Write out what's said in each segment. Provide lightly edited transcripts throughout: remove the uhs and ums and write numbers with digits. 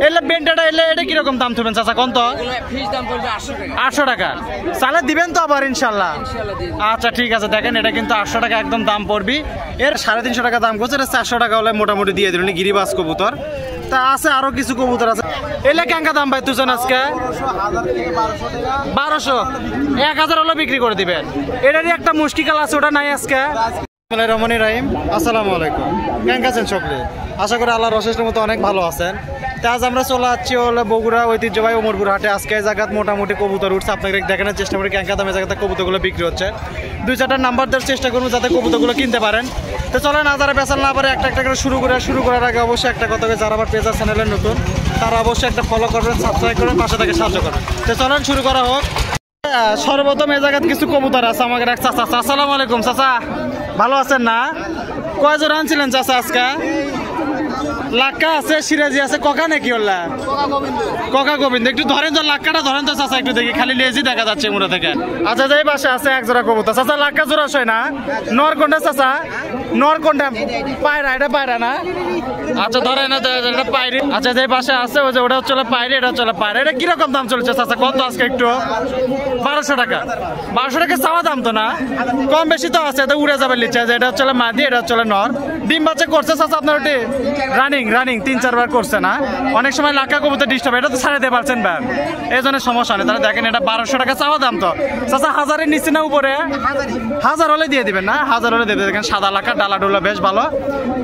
এলে বেন্টাটা এলে এটা কিরকম দাম থবেন চাচা কোন তো? 800 টাকা। চালে দিবেন তো আবার ইনশাল্লাহ? আচ্ছা ঠিক আছে, দেখেন এটা কিন্তু 800 টাকা একদম দাম পড়বি। এর 350 টাকা দাম করছে, এটা 400 টাকা হলে মোটামুটি দিয়ে দিলেন গিরিবাজ কবুতর। তা আছে আরো কিছু কবুতর আছে। এলে কেঙ্কা দাম ভাই তুছেন আজকে? 1200 1000 হলে বিক্রি করে দিবেন। এটারই একটা মুশকিল আছে, ওটা নাই আজকে। রহমানি রাহিম, আসসালামু আলাইকুম। কেমন আছেন সকলে? আশা করি আল্লাহর অশেষের মতো অনেক ভালো আছেন। তা আজ আমরা চলে যাচ্ছি হলো বগুড়া ঐতিহ্যবাহী ওমরপুর হাটে। আজকে এই জায়গায় মোটামুটি কবুতর উঠছে, আপনাকে দেখানোর চেষ্টা করি কেঙ্কা দামে জায়গাতে কবুতরগুলো বিক্রি হচ্ছে। 2-4টা নাম্বার দেওয়ার চেষ্টা করুন যাতে কবুতরগুলো কিনতে পারেন। তো চলেন যারা বেচাল না পারে একটা করে শুরু করার আগে অবশ্যই একটা কথা, যারা আবার পেজ আর চ্যানেলের নতুন তারা অবশ্যই একটা ফলো করবেন, সাবস্ক্রাইব করবেন, পাশে থেকে সাহায্য করবেন। তো চলেন শুরু করা হোক। সর্বপ্রথম এই জায়গায় কিছু কবুতর আছে। আমাকে এক চাচা, আসসালামু আলাইকুম চাচা, ভালো আছেন না? কয় জোড়া আনছিলেন চাচা আজকে? লাক্কা আছে, সিরাজি আছে, ককা নাকি ওল্লা? ককা গোবিন্দ। একটু ধরেন তো লাক্কাটা, ধরেন তো চাচা একটু দেখি, খালি লেজি দেখা যাচ্ছে মুড়া থেকে। আচ্ছা এই পাশে আছে এক জোড়া কবুতর। চাচা লাক্কা জোড়া সয় না? নর কোনটা চাচা? নর কোনটা? পায়রা, এটা পায়রা না? আচ্ছা ধরেন এটা পায়রি। আচ্ছা যে পাশে আছে ওই যে ওটা হচ্ছে পায়রি, এটা হচ্ছে পায়রা। এটা কিরকম দাম চলছে চাচা কত আজকে? একটু 1200 টাকা। 1200 টাকা চাওয়া দাম তো না, কম বেশি তো আছে, এটা উড়ে যাবে লিচে। এটা হচ্ছে মাদি, এটা হচ্ছে নর। ডিম বাচ্চা করছে চাচা আপনার? ওটি রানিং 3-4 বার করছে না? অনেক সময় লাক্কা কবুতর ডিস্টার্ব, এটা তো ছাড়ে দিতে পারছেন ব্যাগ, এই জন্য সমস্যা নেই। তাহলে দেখেন এটা 1200 টাকা চাওয়া দাম তো চাচা। 1000-এর নিচে না উপরে? 1000 হলে দিয়ে দিবেন না? 1000 হলে দিয়ে দেবেন। সাদা লাক্কা, ডালা ডোলা বেশ ভালো।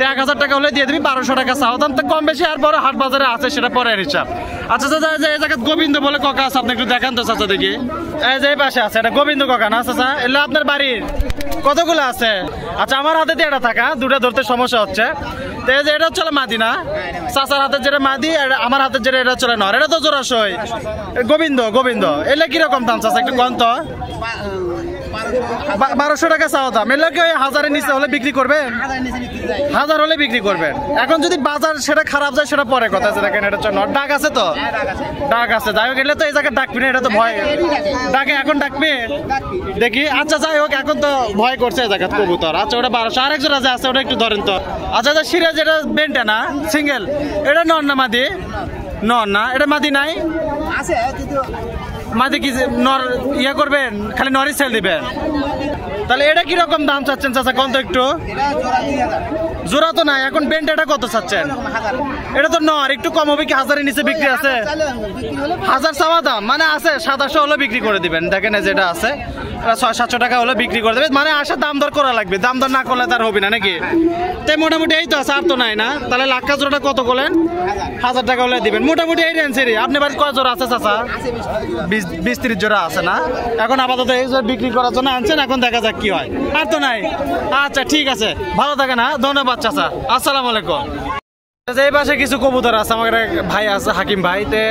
1000 টাকা হলে দিয়ে দিবি। 1200 টাকা চাওয়া দাম, তো কম বেশি আর বড় হাট বাজারে আছে সেটা পরে হিসাব। আচ্ছা চাচা এই জায়গায় গোবিন্দ বলে ককা আছে, আপনি একটু দেখান তো চাচা দেখি। এই যে পাশে আছে, এটা গোবিন্দ ককা না চাচা? এলে আপনার বাড়ির কতগুলো আছে? আচ্ছা আমার হাতে দিয়ে এটা থাকা, দুটা ধরতে সমস্যা হচ্ছে। তো এই যে এটা হচ্ছে মাদি না? চাচার হাতের যেটা মাদি, আমার হাতের যেটা এটা চলে নর। এটা তো জোড়াশয় গোবিন্দ। এলে কিরকম দাম চাচা একটু কম তো? 1200 টাকা চাওয়া দাম। এলে কি 1000-এর নিচে হলে বিক্রি করবেন? 1000 হলে বিক্রি করবেন। এখন যদি বাজার সেটা খারাপ যায় সেটা পরে কথা আছে। দেখেন এটা হচ্ছে নর। ডাক আছে তো? ডাক আছে। যাই হোক এলে তো এই জায়গায় ডাকবি না, এটা তো ভয় ডাকে। এখন ডাকবি দেখি। আচ্ছা যাই হোক এখন তো ভয় করছে এই জায়গায় কবুতর। আচ্ছা ওটা 1200। আরেক জোড়া যে আছে ওটা একটু ধরেন তো। আচ্ছা সিরাজ, এটা বেন্টা না সিঙ্গেল? এটা নর না মাদি? নর না, এটা মাদি নাই? মাদি কি নর ইয়ে করবেন? খালি নরই সেল দিবেন? তাহলে এটা কিরকম দাম চাচ্ছেন চাচা কোন তো একটু? জোড়া তো নাই এখন। বেন্টাটা কত চাচ্ছেন? এটা তো নর, একটু কম হবে কি? 1000-এর নিচে বিক্রি আছে? 1000 চাওয়া দাম মানে আছে। 700 হলে বিক্রি করে দিবেন। দেখেন যেটা আছে 600-700 টাকা হলে বিক্রি করে দেবে। মানে আসে দাম দর করা লাগবে, দাম দর না করলে তার হবে না নাকি? তাই মোটামুটি এই তো আছে, আর তো নাই না? তাহলে লাক্কা জোড়াটা কত করলেন? 1000 টাকা হলে দিবেন। মোটামুটি এই রেঞ্জেরই। আপনি বাড়ি কয় জোড়া আছে চাচা? 20-30 জোড়া আছে না? এখন আপাতত এই জোড়া বিক্রি করার জন্য আনছেন, এখন দেখা যাক কি হয়। আর তো নাই। আচ্ছা ঠিক আছে, ভালো থাকে না? ধন্যবাদ চাচা, আসসালামু আলাইকুম। এই পাশে কিছু কবুতর আছে, আমার ভাই আছে হাকিম ভাই। তে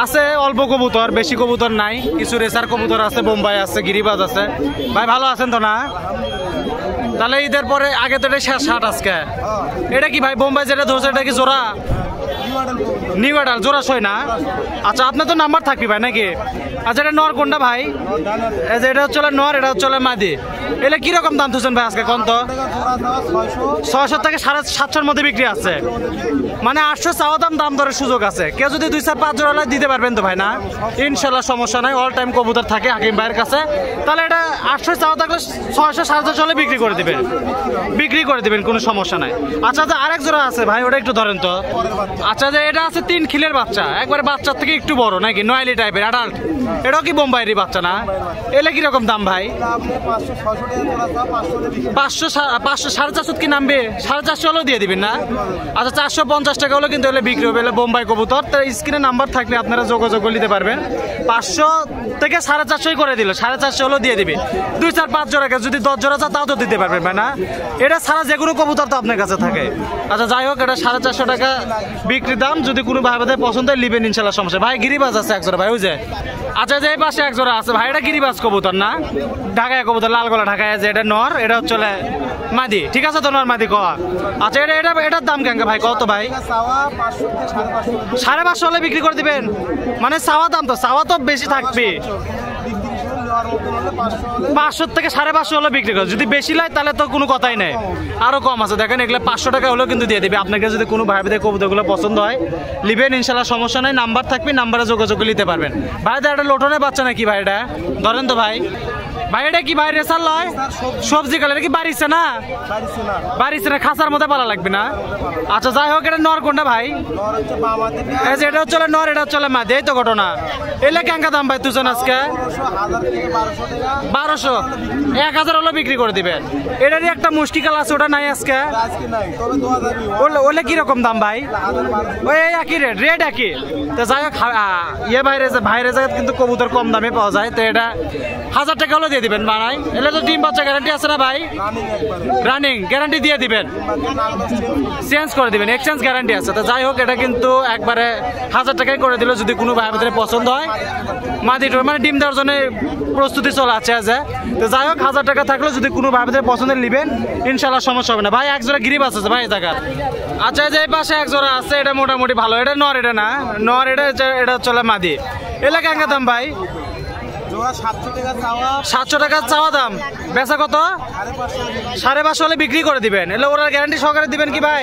আছে অল্প কবুতর, বেশি কবুতর নাই। কিছু রেসার কবুতর আছে, বোম্বাই আছে, গিরিবাজ আছে। ভাই ভালো আছেন তো না? তাহলে ঈদের পরে আগে তো এটা শেষ হাট আজকে। এটা কি ভাই বোম্বাই যেটা ধরছে এটা কি জোড়া? নিউ অ্যাডাল জোড়া সয় না? আচ্ছা আপনার তো নাম্বার থাকবি ভাই নাকি? আচ্ছা এটা নর কোনটা ভাই? এই যে এটা হচ্ছে নর, এটা হচ্ছে মাদি। এটা কিরকম দাম ধরছেন ভাই আজকে কোন তো? 600 থেকে 750-এর মধ্যে বিক্রি আছে। মানে 800 চাওয়া দাম, দাম দরের সুযোগ আছে। কেউ যদি 2-4-5 জোড়া দিতে পারবেন তো ভাই না? ইনশাল্লাহ সমস্যা নাই, অল টাইম কবুতর থাকে হাকিম ভাইয়ের কাছে। তাহলে এটা 800 চাওয়া থাকলে 600-700 হলে বিক্রি করে দিবেন, কোনো সমস্যা নাই। আচ্ছা আরেক জোড়া আছে ভাই, ওটা একটু ধরেন তো। আচ্ছা যে এটা আছে 3 খিলের বাচ্চা, একবারে বাচ্চার থেকে একটু বড় নাকি? নয়ালি টাইপের অ্যাডাল্ট। এটাও কি বোম্বাইয়েরই বাচ্চা না? এলে কিরকম দাম ভাই? 500 450 কি নামবে? 450 হলেও দিয়ে দিবেন না? আচ্ছা 450 টাকা হলে কিন্তু এলে বিক্রি হবে। এলে বোম্বাই কবুতর। তো স্ক্রিনে নাম্বার থাকলে আপনারা যোগাযোগ নিতে পারবেন। 500 থেকে 450 করে দিল, 450 হলেও দিয়ে দিবে। 2-4-5 জোড়াকে যদি 10 জোড়া চা তাও তো দিতে পারবেন ভাই না? এটা ছাড়া যে কোনো কবুতর তো আপনার কাছে থাকে। আচ্ছা যাই হোক এটা 450 টাকা বিক্রি দাম। যদি কোনো ভাই পছন্দ হয় লিবেন ইনশাল্লাহ, সমস্যা। ভাই গিরিবাজ আছে এক জোড়া ভাই, ওই যে। আচ্ছা যে এই পাশে এক জোড়া আছে ভাই, এটা গিরিবাজ কবুতর না? ঢাকায় কবুতর, লাল গলা ঢাকায়। যে এটা নর, এটা হচ্ছে মাদি। ঠিক আছে তো নর মাদি কয়া। আচ্ছা এটার দাম কেন ভাই কত ভাই? 550 হলে বিক্রি করে দিবেন? মানে চাওয়া দাম তো, চাওয়া তো বেশি থাকবে। 500 থেকে 550 হলে বিক্রি করে, যদি বেশি লাই তাহলে তো কোনো কথাই নেই, আরো কম আছে। দেখেন এগুলো 500 টাকা হলেও কিন্তু দিয়ে দিবে আপনাকে। যদি কোনো ভাই ভাইদের কবুতরগুলো পছন্দ হয় লিবেন ইনশাল্লাহ, সমস্যা নাই। নাম্বার থাকবে, নাম্বারে যোগাযোগ নিতে পারবেন। ভাইদের একটা লোটনের বাচ্চা নাকি ভাই? এটা ধরেন তো ভাই, ভাই এটা কি ভাই রেসার লয়? সবজি কালার কি বাড়িছে না? বাড়িছে না, খাঁচার মধ্যে পালা লাগবে না। আচ্ছা যাই হোক, এটা নর কোনটা ভাই? এই যে এটা হচ্ছে নর, এটা হচ্ছে মাদি, এই তো ঘটনা। এলে কেঙ্কা দাম ভাই তুজন আজকে? 1200, 1000 হলে বিক্রি করে দিবেন। এটারই একটা মুষ্টি কাল আছে, ওটা নাই আজকে? ওলে কিরকম দাম ভাই? ওই একই রেট, রেট একই। তো যাই হোক, ইয়ে ভাইরে জায়গায় কিন্তু কবুতর কম দামে পাওয়া যায়। তো এটা 1000 টাকা হলে দিয়ে দিবেন বানাই। এলে তো ডিম বাচ্চা গ্যারান্টি আছে না ভাই? রানিং গ্যারান্টি দিয়ে দিবেন, চেঞ্জ করে দিবেন, এক্সচেঞ্জ গ্যারান্টি আছে। তো যাই হোক, এটা কিন্তু একবারে 1000 টাকায় করে দিল। যদি কোনো ভাই ভিতরে পছন্দ হয় মাদিটোর, মানে ডিম দেওয়ার জন্য প্রস্তুতি চলে আছে। তো যাই হোক, 1000 টাকা থাকলে যদি কোনো ভাই ভিতরে পছন্দের নেবেন ইনশাল্লাহ সমস্যা হবে না। ভাই এক জোড়া গিরিবাস আছে ভাই জায়গা। আচ্ছা যে এই পাশে এক জোড়া আছে, এটা মোটামুটি ভালো। এটা নর, এটা না নর, এটা চলে মাদি। এলা কেঙ্কা দাম ভাই? 700 টাকা চাওয়া দাম, বেচা কত? 550 হলে বিক্রি করে দিবেন। এলে ওরা গ্যারান্টি সহকারে দিবেন কি ভাই?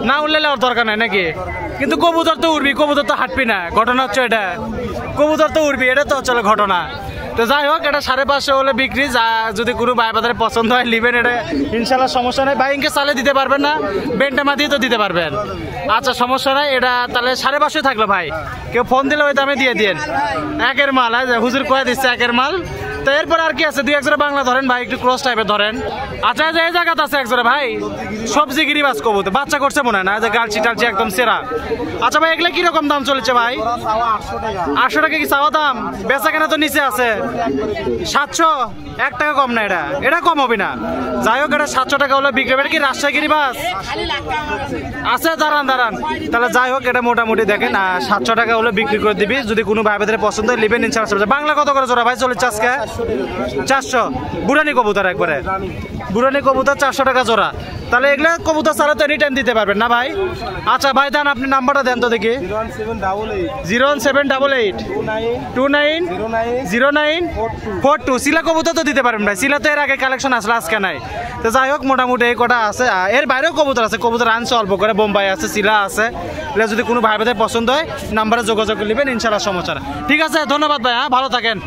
না উঠলে ওর দরকার নাই নাকি? কিন্তু কবুতর তো উড়বি, কবুতর তো হাঁটবি না, ঘটনা হচ্ছে এটা। কবুতর তো উড়বি, এটা তো চলে ঘটনা। তো যাই হোক, এটা 550 হলে বিক্রি। যা যদি কোনো ভাই বাজারে পছন্দ হয় নিবেন, এটা ইনশাল্লাহ সমস্যা নাই। ভাই ইনকে চালে দিতে পারবেন না, বেনটা মাতিয়ে তো দিতে পারবেন। আচ্ছা সমস্যা নাই, এটা তাহলে 550 থাকলো ভাই। কেউ ফোন দিলে ওই দামে দিয়ে দিন। একের মাল, হুজুর কয়ে দিচ্ছে একের মাল। তো এরপর আর কি আছে? 2-1 জোড়া বাংলা ধরেন ভাই, একটু ক্রস টাইপের ধরেন। আচ্ছা এই জায়গাতে আছে 1 জোড়া ভাই, সবজি গিরিবাস কবুতর, বাচ্চা করছে মনে হয় না, যে গালচি টালচি একদম সেরা। আচ্ছা ভাই এগুলো কিরকম দাম চলেছে ভাই? 800 টাকা কি চাওয়া দাম? বেচা কেনা তো নিচে আছে 700, 1 টাকা কম না। এটা কম হবে না। যাই হোক, এটা 700 টাকা হলে বিক্রি হবে। কি রাজশাহী গিরিবাস আছে? দাঁড়ান। তাহলে যাই হোক, এটা মোটামুটি দেখেন 700 টাকা হলে বিক্রি করে দিবি। যদি কোনো ভাই ভাইদের পছন্দ হয় লিবেন ইনশাল্লাহ। বাংলা কত করে জোড়া ভাই চলেছে আজকে? 400। বুড়ানি কবুতর, একবারে বুড়ানি কবুতর 400 টাকা জোড়া। তাহলে এগুলো কবুতর ছাড়া তো এনি টাইম দিতে পারবেন না ভাই? আচ্ছা ভাই দেন, আপনি নাম্বারটা দেন তো দেখি। 01788 290942। সিলা কবুতর তো দিতে পারবেন ভাই? সিলা তো এর আগে কালেকশন আসলে আজকে নাই। তো যাই হোক, মোটামুটি এই কটা আছে। এর বাইরেও কবুতর আছে, কবুতর আনছে অল্প করে, বোম্বাই আছে, সিলা আছে। এগুলো যদি কোনো ভাই ভাইদের পছন্দ হয় নাম্বারে যোগাযোগ নেবেন ইনশাল্লাহ, সমস্যা না। ঠিক আছে, ধন্যবাদ ভাই, হ্যাঁ ভালো থাকেন।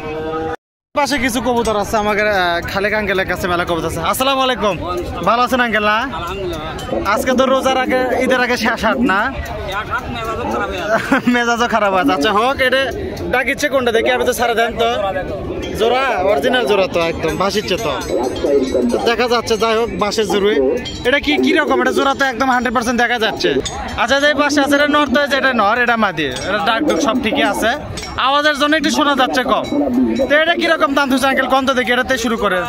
পাশে কিছু কবুতর আছে, আমাদের খালেক আঙ্কেলের কাছে মেলা কবুতর আছে। আসসালামু আলাইকুম, ভালো আছেন আঙ্কেল? না আজকে তো রোজার আগে, ঈদের আগে শেষ হাট না, মেজাজও খারাপ আছে। আচ্ছা হোক, এটা ডাকিচ্ছে কোনটা দেখি, আমি তো ছাড়া দেন তো। জোড়া অরিজিনাল জোড়া তো একদম ভাসিচ্ছে তো দেখা যাচ্ছে। যাই হোক, বাঁশের জরুরি। এটা কি রকম? এটা জোড়া তো একদম 100% দেখা যাচ্ছে। আচ্ছা যে পাশে আছে, এটা নর তো, এটা নর, এটা মাদি, এটা ডাক ডুক সব ঠিকই আছে। আওয়াজের জন্য একটু শোনা যাচ্ছে কম। তো এটা কিরকম দাম তুলছে আঙ্কেল? কত দেখি, এটাতে শুরু করে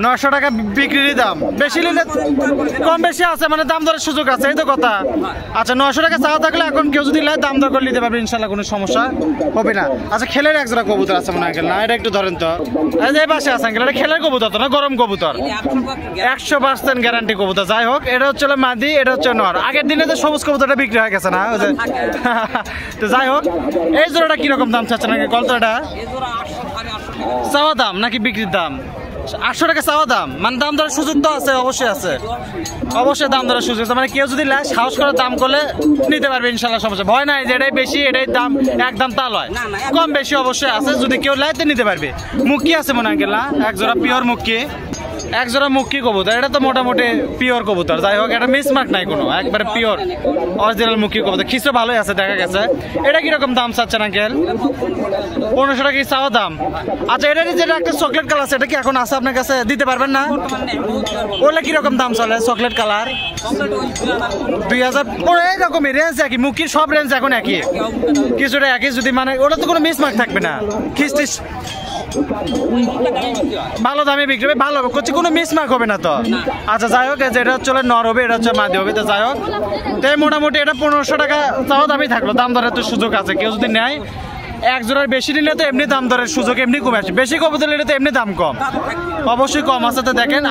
900 টাকা বিক্রির দাম। বেশি নিলে কম বেশি আছে, মানে দাম দরের সুযোগ আছে, এই তো কথা। আচ্ছা 900 টাকা চাওয়া থাকলে এখন কেউ যদি নেয় দাম দর করে নিতে পারবে ইনশাল্লাহ, কোনো সমস্যা হবে না। আচ্ছা খেলের 1 জোড়া কবুতর আছে মনে আঙ্কেল? না এটা একটু ধরেন তো। এই পাশে আছে আঙ্কেল, এটা খেলের কবুতর তো না, গরম কবুতর, 100% গ্যারান্টি কবুতর। যাই হোক, এটা হচ্ছে মাদি, এটা হচ্ছে নর। আগের দিনে তো সবুজ কবুতরটা বিক্রি হয়ে গেছে না? তো যাই হোক, এই জোড়াটা কিরকম দাম চাচ্ছে নাকি? কলতটা চাওয়া দাম নাকি বিক্রির দাম? 800 টাকা চাওয়া দাম, মানে দাম দরের সুযোগ তো আছে, অবশ্যই আছে, অবশ্যই দাম দরের সুযোগ আছে। মানে কেউ যদি সাহস করে দাম করলে নিতে পারবে ইনশাল্লাহ, সমস্যা ভয় নাই যে এটাই বেশি এটাই দাম একদম তা লয়, কম বেশি অবশ্যই আছে। যদি কেউ লাইতে নিতে পারবে। মুক্কি আছে মনে হয় না, 1 জোড়া পিওর মুক্কি, 1 জোড়া মুক্কি কবুতর। এটা তো মোটামুটি পিওর কবুতর। যাই হোক, এটা মিসমার্ক নাই কোনো, একবারে পিওর অরিজিনাল মুক্কি কবুতর। খিসও ভালোই আছে দেখা গেছে। এটা কিরকম দাম চাচ্ছেন আঙ্কেল? 1500 টাকা কি চাওয়া দাম? আচ্ছা এটারই যেটা একটা চকলেট কালার আছে, এটা কি এখন আছে আপনার কাছে? দিতে পারবেন না? ওগুলো কিরকম দাম চলে চকলেট কালার? 2000। এইরকমই রেঞ্জ একই, মুখির সব রেঞ্জ এখন একই, কিছুটা একই। যদি মানে ওটা তো কোনো মিসমার্ক থাকবে না, খিস্টিস ভালো দামে বিক্রি হবে, ভালো করছে, কোনো মিসমার্ক হবে না তো। আচ্ছা যাই হোক, যেটা হচ্ছে নর হবে, এটা হচ্ছে মাদি হবে। তো যাই হোক, তাই মোটামুটি এটা 1500 টাকা চাওয়া দামই থাকলো। দাম দরের তো সুযোগ আছে, কেউ যদি নেয় 1 জোড়ার বেশি নিলে তো এমনি দাম দরের সুযোগ এমনি কমে আসে। বেশি কবুতর নিলে তো এমনি দাম কম, অবশ্যই কম আছে। তো দেখেন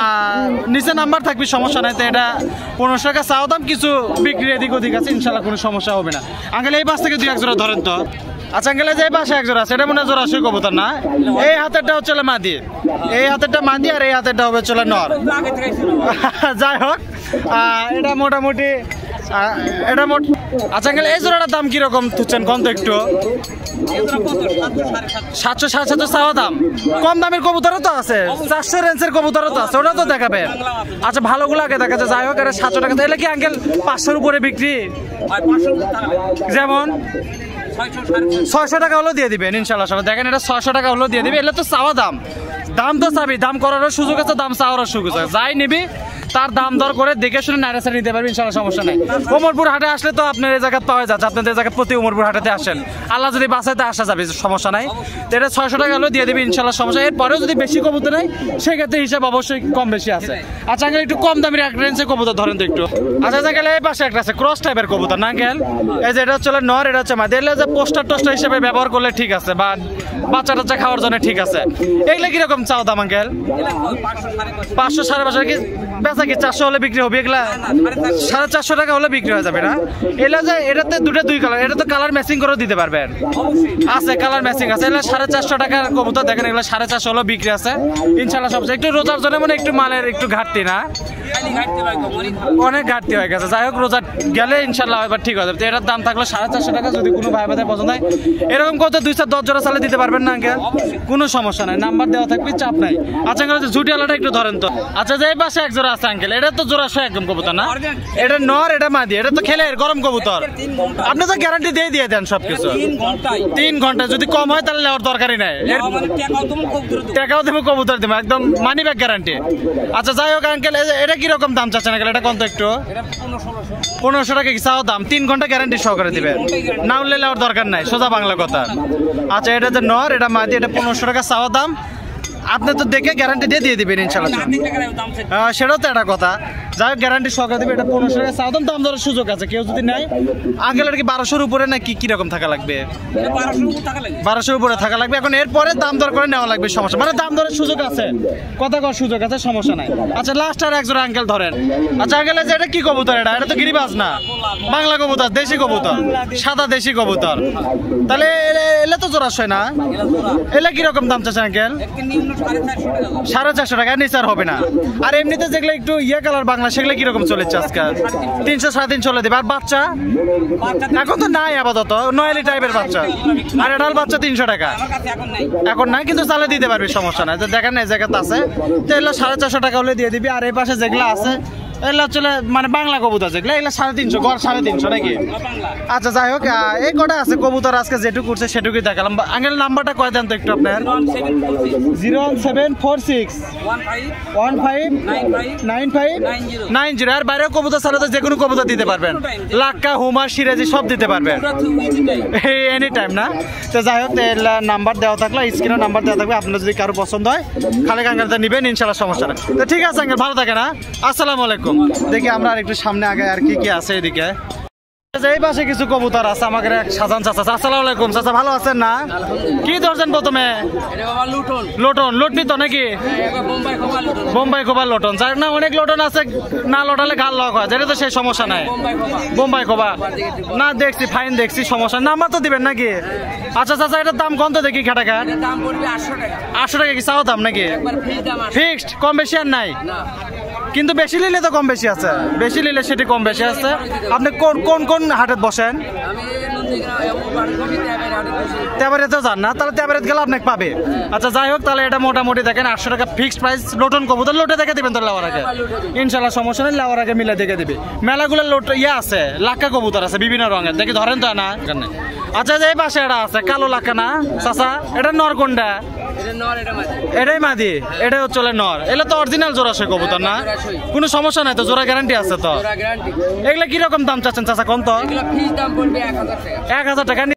নিচে নাম্বার থাকবে, সমস্যা নাই। তো এটা 1500 টাকা চাওয়া দাম, কিছু বিক্রি এদিক ওদিক আছে, ইনশাল্লাহ কোনো সমস্যা হবে না। আঙ্কেল এই পাশ থেকে 2-1 জোড়া ধরেন তো। আচ্ছা আঙ্কেল যে পাশে এক জোড়া আছে এটা মনে হয় জোড়াশয় কবুতর না? এই হাতেরটা হচ্ছে মাদি, এই হাতেরটা মাদি আর এই হাতেরটা হবে চলে নর। যাই হোক এটা মোটামুটি এটা আচ্ছা আঙ্কেল এই জোড়াটার দাম কিরকম তুচ্ছেন কোন তো একটু? 700 750 চাওয়া দাম। কম দামের কবুতরও তো আছে, 400 রেঞ্জের কবুতরও তো আছে, ওটা তো দেখাবেন। আচ্ছা ভালোগুলো আগে দেখা যায়। যাই হোক এটা 700 টাকা। তাহলে কি আঙ্কেল 500-র উপরে বিক্রি? যেমন 600 টাকা হলেও দিয়ে দিবেন ইনশাল্লাহ। সবাই দেখেন এটা 600 টাকা হলেও দিয়ে দিবে। এগুলো তো চাওয়া দাম, দাম তো চাবি, দাম করারও সুযোগ আছে, দাম চাওয়ারও সুযোগ আছে। যাই নিবি তার দাম দর করে দেখে শুনে নাড়াচাড়া নিতে পারবেন ইনশাল্লাহ, সমস্যা নাই। ওমরপুর হাটে আসলে তো আপনার এই জায়গা পাওয়া যাচ্ছে, আপনাদের জায়গা প্রতি ওমরপুর হাটেতে আসেন, আল্লাহ যদি বাঁচাইতে আসা যাবে, সমস্যা নাই। তো এটা 600 টাকা হলেও দিয়ে দিবি ইনশাল্লাহ, সমস্যা। এরপরেও যদি বেশি কবুতর নেই সেক্ষেত্রে হিসাব অবশ্যই কম বেশি আছে। আচ্ছা আঙ্কেল একটু কম দামের এক রেঞ্জের কবুতর ধরেন তো একটু। আচ্ছা আঙ্কেল এই পাশে একটা আছে ক্রস টাইপের কবুতর না আঙ্কেল? এই যে এটা হচ্ছে নর, এটা হচ্ছে মাদি। এগুলো যে পোস্টার টোস্টার হিসেবে ব্যবহার করলে ঠিক আছে, বা বাচ্চা টাচ্চা খাওয়ার জন্য ঠিক আছে। এগুলো কিরকম চাও দাম আঙ্কেল? 500 550 কি বেচা কি 400 হলে বিক্রি হবে? এগুলা 450 টাকা হলে বিক্রি হয়ে যাবে না? এগুলা যে এটাতে দুই কালার, এটা তো কালার ম্যাচিং করে দিতে পারবেন, আছে কালার ম্যাচিং আছে। এগুলা 450 টাকার কবুতর দেখেন, এগুলা 450 হলেও বিক্রি আছে ইনশাল্লাহ। সবচেয়ে একটু রোজার জন্য মানে একটু মালের একটু ঘাটতি না, অনেক ঘাটতি হয়ে গেছে। যাই হোক রোজা গেলে ইনশাল্লাহ এবার ঠিক হয়ে যাবে। এটার দাম থাকলো 450 টাকা। যদি কোনো ভাই ভাই পছন্দ হয় এরকম কত 210 জোড়া চালে দিতে পারবেন না আঙ্কেল? কোনো সমস্যা নাই, নাম্বার দেওয়া থাকবে, চাপ নাই। আচ্ছা আঙ্কেল ঝুটি আলাটা একটু ধরেন তো। আচ্ছা যে এই পাশে এক জোড়া আছে আঙ্কেল, এটা তো জোড়াশয় একদম কবুতর না? এটা নর, এটা মাদি, এটা তো খেলে গরম কবুতর। আপনি তো গ্যারান্টি দিয়ে দেন সবকিছু। 3 ঘন্টা যদি কম হয় তাহলে নেওয়ার দরকারই নাই, টাকাও দেবো কবুতর দেবো, একদম মানি ব্যাক গ্যারান্টি। আচ্ছা যাই হোক আঙ্কেল এটা কিরকম দাম চাচ্ছেন আঙ্কেল? এটা কত একটু? 1500 টাকা কি চাও দাম? 3 ঘন্টা গ্যারান্টি সহকারে দিবে, না উঠলে নেওয়ার দরকার নাই, সোজা বাংলা কথা। আচ্ছা এটা যে নর, এটা মাদি, এটা 1500 টাকা চাওয়া দাম। আপনি তো দেখে গ্যারান্টি দিয়ে দিবেন ইনশাল্লাহ, সেটাও তো একটা কথা। যাই হোক গ্যারান্টি সহকারে দিবে। এটা 1500 টাকা চাওয়া দাম, দাম দরের সুযোগ আছে। কেউ যদি নেয় আঙ্কেল এটা কি 1200-র উপরে না কিরকম থাকা লাগবে? 1200-র উপরে থাকা লাগবে। এখন এরপরে দাম দর করে নেওয়া লাগবে, সমস্যা মানে দাম দরের সুযোগ আছে, কথা কর সুযোগ আছে, সমস্যা নাই। আচ্ছা লাস্ট আর একজোড়া আঙ্কেল ধরেন। আচ্ছা আঙ্কেল যে এটা কি কবুতর? এটা তো গিরিবাজ না, বাংলা কবুতর, দেশি কবুতর, সাদা দেশি কবুতর। তাহলে এলে তো জোড়াশয় না? এলে কিরকম দাম চাচ্ছে আঙ্কেল? 450 টাকা, নিচে আর হবে না। আর এমনিতে যেগুলো একটু ইয়ে কালার বাংলা সেগুলো কিরকম চলেছে আজকে? 300 350 চলে দেবে। আর বাচ্চা এখন তো নাই আপাতত, নয়ালি টাইপের বাচ্চা, আর এটার বাচ্চা 300 টাকা এখন নাই, কিন্তু চালে দিতে পারবি, সমস্যা নাই। দেখেন এই জায়গাতে আছে, তো এগুলো 450 টাকা হলে দিয়ে দিবি। আর এই পাশে যেগুলো আছে এগুলো চলে মানে বাংলা কবুতর যেগুলো, এগুলো 350 গড় 350 নাকি? আচ্ছা যাই হোক এই কটা আছে কবুতর আজকে যেটুকু করছে সেটুকুই দেখালাম। আঙ্কেল নাম্বারটা কয় দেন তো একটু আপনার? 01746 159590। আর বাইরেও কবুতর ছাড়া তো যে কোনো কবুতর দিতে পারবেন, লাক্কা, হুমা, সিরাজি সব দিতে পারবেন এনি টাইম না? তো যাই হোক নাম্বার দেওয়া থাকলে, স্ক্রিনে নাম্বার দেওয়া থাকবে, আপনার যদি কারো পছন্দ হয় খালি আঙ্কেলটা নেবেন ইনশাল্লাহ, সমস্যা নেই। তো ঠিক আছে আঙ্কেল, ভালো থাকে না? আসসালামু আলাইকুম। দেখি আমরা আর একটু সামনে আগে আর কি আছে এদিকে। এই পাশে কিছু কবুতর আছে আমাদের এক সাজান চাচা। আসসালামু আলাইকুম চাচা, ভালো আছেন না? কি ধরছেন প্রথমে? লোটন, লটনি তো নাকি? বোম্বাই কোবা লোটন। যার না অনেক লোটন আছে, না লোটালে গাল লক হয়, যেটা তো সেই সমস্যা নাই। বোম্বাই কোবা না দেখছি, ফাইন দেখছি, সমস্যা। নাম্বার তো দিবেন নাকি? আচ্ছা চাচা এটার দাম কত দেখি খাটা খাট? 800 টাকা কি চাও দাম নাকি? ফিক্সড, কম বেশি আর নাই? কিন্তু বেশি নিলে তো কম বেশি আছে, বেশি নিলে সেটি কম বেশি আছে। আপনি কোন কোন হাটে বসেন? তেবারিতে যান না? তাহলে তেবারিতে গেলে আপনাকে পাবে। আচ্ছা যাই হোক তাহলে এটা মোটামুটি দেখেন 800 টাকা ফিক্সড প্রাইস। লোটন কবুতর লোটে দেখে দিবেন তো লাওয়ার আগে ইনশাল্লাহ, সমস্যা নেই, লাওয়ার আগে মিলে দেখে দিবে। মেলাগুলো লোট ইয়ে আছে, লাক্কা কবুতর আছে বিভিন্ন রঙের, দেখি ধরেন তো না? আচ্ছা এই পাশে এটা আছে কালো লাক্কা না চাচা? এটা নর কোনটা? এটাই মাদি, এটা হচ্ছে নর। এগুলো তো অরিজিনাল জোড়াশয় কবুতর না? কোনো সমস্যা নাই তো, জোড়া গ্যারান্টি আছে তো? এগুলো কিরকম দাম চাচ্ছেন চাচা কোন তো? 1000 টাকা।